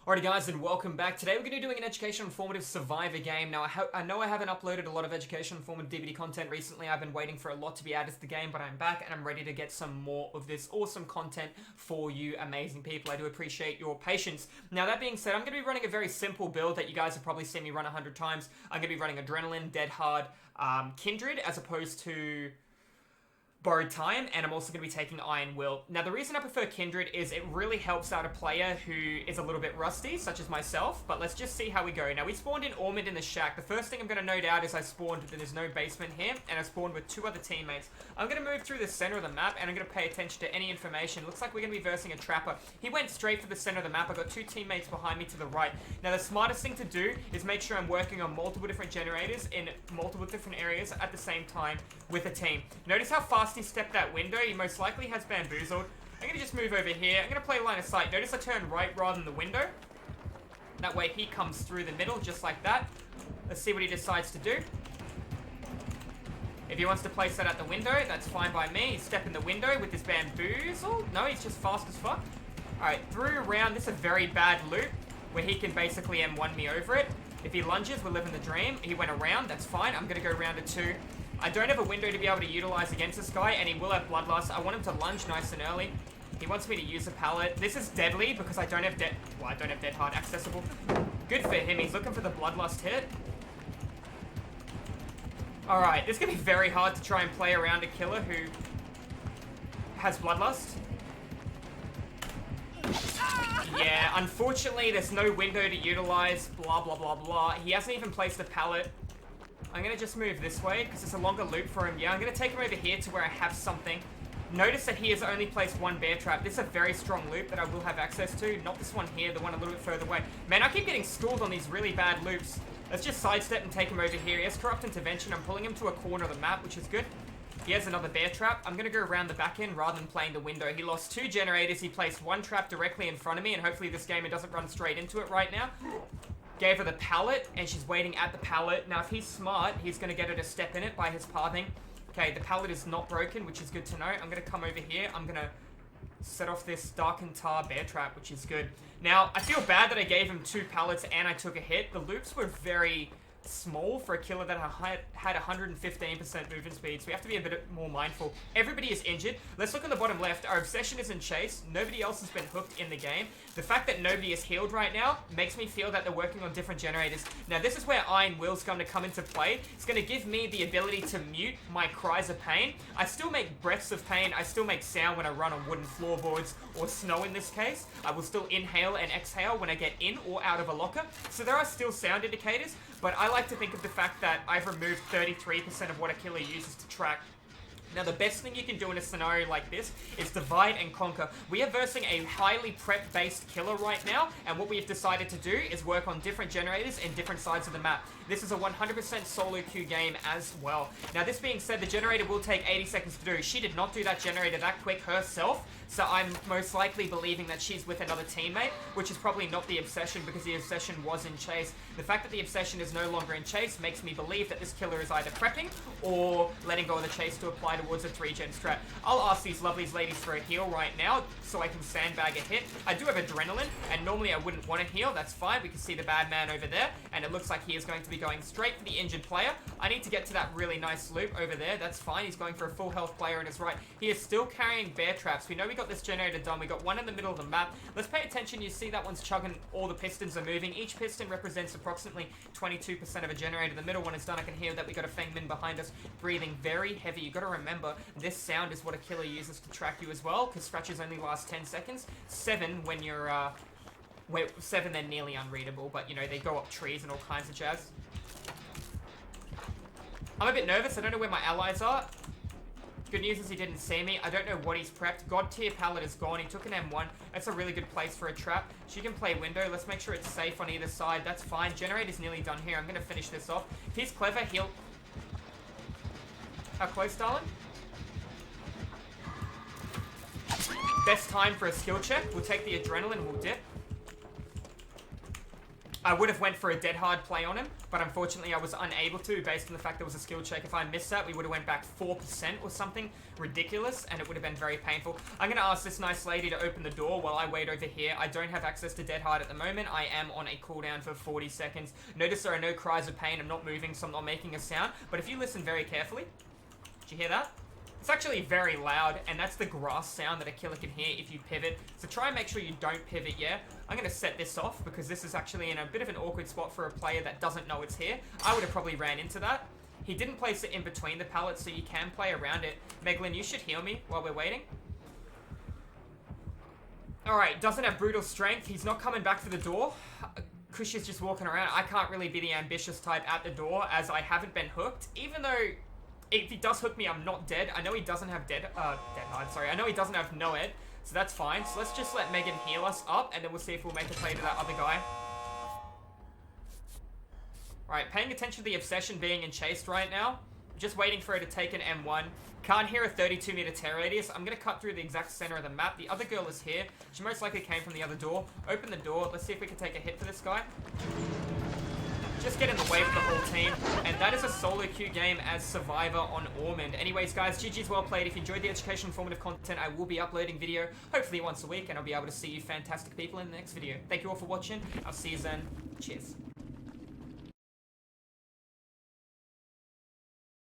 Alrighty guys, and welcome back. Today we're going to be doing an education informative survivor game. Now I know I haven't uploaded a lot of education informative DVD content recently. I've been waiting for a lot to be added to the game, but I'm back and I'm ready to get some more of this awesome content for you amazing people. I do appreciate your patience. Now that being said, I'm going to be running a very simple build that you guys have probably seen me run 100 times. I'm going to be running Adrenaline, Dead Hard, Kindred, as opposed to Borrowed Time, and I'm also going to be taking Iron Will. Now, the reason I prefer Kindred is it really helps out a player who is a little bit rusty, such as myself, but let's just see how we go. Now, we spawned in Ormond in the shack. The first thing I'm going to note out is I spawned, there's no basement here, and I spawned with two other teammates. I'm going to move through the center of the map, and I'm going to pay attention to any information. Looks like we're going to be versing a trapper. He went straight for the center of the map. I got two teammates behind me to the right. Now, the smartest thing to do is make sure I'm working on multiple different generators in multiple different areas at the same time with a team. Notice how fast he stepped that window. He most likely has bamboozled. I'm going to just move over here. I'm going to play line of sight. Notice I turn right rather than the window. That way he comes through the middle just like that. Let's see what he decides to do. If he wants to place that at the window, that's fine by me. He's stepping the window with his bamboozle. No, he's just fast as fuck. Alright, through around. This is a very bad loop where he can basically M1 me over it. If he lunges, we're living the dream. He went around. That's fine. I'm going to go round to two. I don't have a window to be able to utilize against this guy, and he will have Bloodlust. I want him to lunge nice and early. He wants me to use a pallet. This is deadly because I don't have Dead Hard accessible. Good for him. He's looking for the Bloodlust hit. Alright, this is going to be very hard to try and play around a killer who has Bloodlust. Yeah, unfortunately, there's no window to utilize. Blah, blah, blah, blah. He hasn't even placed a pallet. I'm going to just move this way because it's a longer loop for him. Yeah, I'm going to take him over here to where I have something. Notice that he has only placed one bear trap. This is a very strong loop that I will have access to. Not this one here, the one a little bit further away. Man, I keep getting schooled on these really bad loops. Let's just sidestep and take him over here. He has Corrupt Intervention. I'm pulling him to a corner of the map, which is good. He has another bear trap. I'm going to go around the back end rather than playing the window. He lost two generators. He placed one trap directly in front of me, and hopefully this gamer doesn't run straight into it right now. Gave her the pallet, and she's waiting at the pallet. Now, if he's smart, he's going to get her to step in it by his pathing. Okay, the pallet is not broken, which is good to know. I'm going to come over here. I'm going to set off this Darkened Tar bear trap, which is good. Now, I feel bad that I gave him two pallets and I took a hit. The loops were very small for a killer that had 115% movement speed, so we have to be a bit more mindful. Everybody is injured. Let's look on the bottom left. Our obsession is in chase. Nobody else has been hooked in the game. The fact that nobody is healed right now makes me feel that they're working on different generators. Now, this is where Iron Will's going to come into play. It's going to give me the ability to mute my cries of pain. I still make breaths of pain. I still make sound when I run on wooden floorboards or snow in this case. I will still inhale and exhale when I get in or out of a locker. So there are still sound indicators, but I like to think of the fact that I've removed 33% of what a killer uses to track. Now, the best thing you can do in a scenario like this is divide and conquer. We are versing a highly prep-based killer right now, and what we have decided to do is work on different generators in different sides of the map. This is a 100% solo queue game as well. Now, this being said, the generator will take 80 seconds to do. She did not do that generator that quick herself, so I'm most likely believing that she's with another teammate, which is probably not the obsession because the obsession was in chase. The fact that the obsession is no longer in chase makes me believe that this killer is either prepping or letting go of the chase to apply towards a 3-gen strat. I'll ask these lovely ladies for a heal right now so I can sandbag a hit. I do have adrenaline, and normally I wouldn't want to heal. That's fine. We can see the bad man over there, and it looks like he is going to be going straight for the injured player. I need to get to that really nice loop over there. That's fine. He's going for a full health player on his right. He is still carrying bear traps. We know we got this generator done. We got one in the middle of the map. Let's pay attention. You see that one's chugging. All the pistons are moving. Each piston represents approximately 22% of a generator. The middle one is done. I can hear that we got a Feng Min behind us, breathing very heavy. You got to remember, this sound is what a killer uses to track you as well, because scratches only last 10 seconds. 7 when you're, 7 they're nearly unreadable, but, you know, they go up trees and all kinds of jazz. I'm a bit nervous. I don't know where my allies are. Good news is he didn't see me. I don't know what he's prepped. God tier pallet is gone. He took an M1. That's a really good place for a trap. She can play window. Let's make sure it's safe on either side. That's fine. Generator's nearly done here. I'm going to finish this off. If he's clever, he'll... How close, darling? Best time for a skill check. We'll take the adrenaline. We'll dip. I would have went for a dead hard play on him, but unfortunately I was unable to based on the fact there was a skill check. If I missed that, we would have went back 4% or something ridiculous, and it would have been very painful. I'm going to ask this nice lady to open the door while I wait over here. I don't have access to dead hard at the moment. I am on a cooldown for 40 seconds. Notice there are no cries of pain. I'm not moving, so I'm not making a sound. But if you listen very carefully, did you hear that? It's actually very loud, and that's the grass sound that a killer can hear if you pivot. So try and make sure you don't pivot, yeah? I'm going to set this off because this is actually in a bit of an awkward spot for a player that doesn't know it's here. I would have probably ran into that. He didn't place it in between the pallets, so you can play around it. Meglin, you should heal me while we're waiting. Alright, doesn't have brutal strength. He's not coming back for the door. Kush is just walking around. I can't really be the ambitious type at the door as I haven't been hooked, even though... If he does hook me, I'm not dead. I know he doesn't have dead hard, sorry. I know he doesn't have no ed, so that's fine. So let's just let Megan heal us up, and then we'll see if we'll make a play to that other guy. Alright, paying attention to the Obsession being in chased right now. Just waiting for her to take an M1. Can't hear a 32-meter tear radius. I'm going to cut through the exact center of the map. The other girl is here. She most likely came from the other door. Open the door. Let's see if we can take a hit for this guy. Just get in the way for the whole team. And that is a solo queue game as Survivor on Ormond. Anyways, guys, GG's well played. If you enjoyed the educational informative content, I will be uploading video, hopefully once a week, and I'll be able to see you fantastic people in the next video. Thank you all for watching. I'll see you then. Cheers.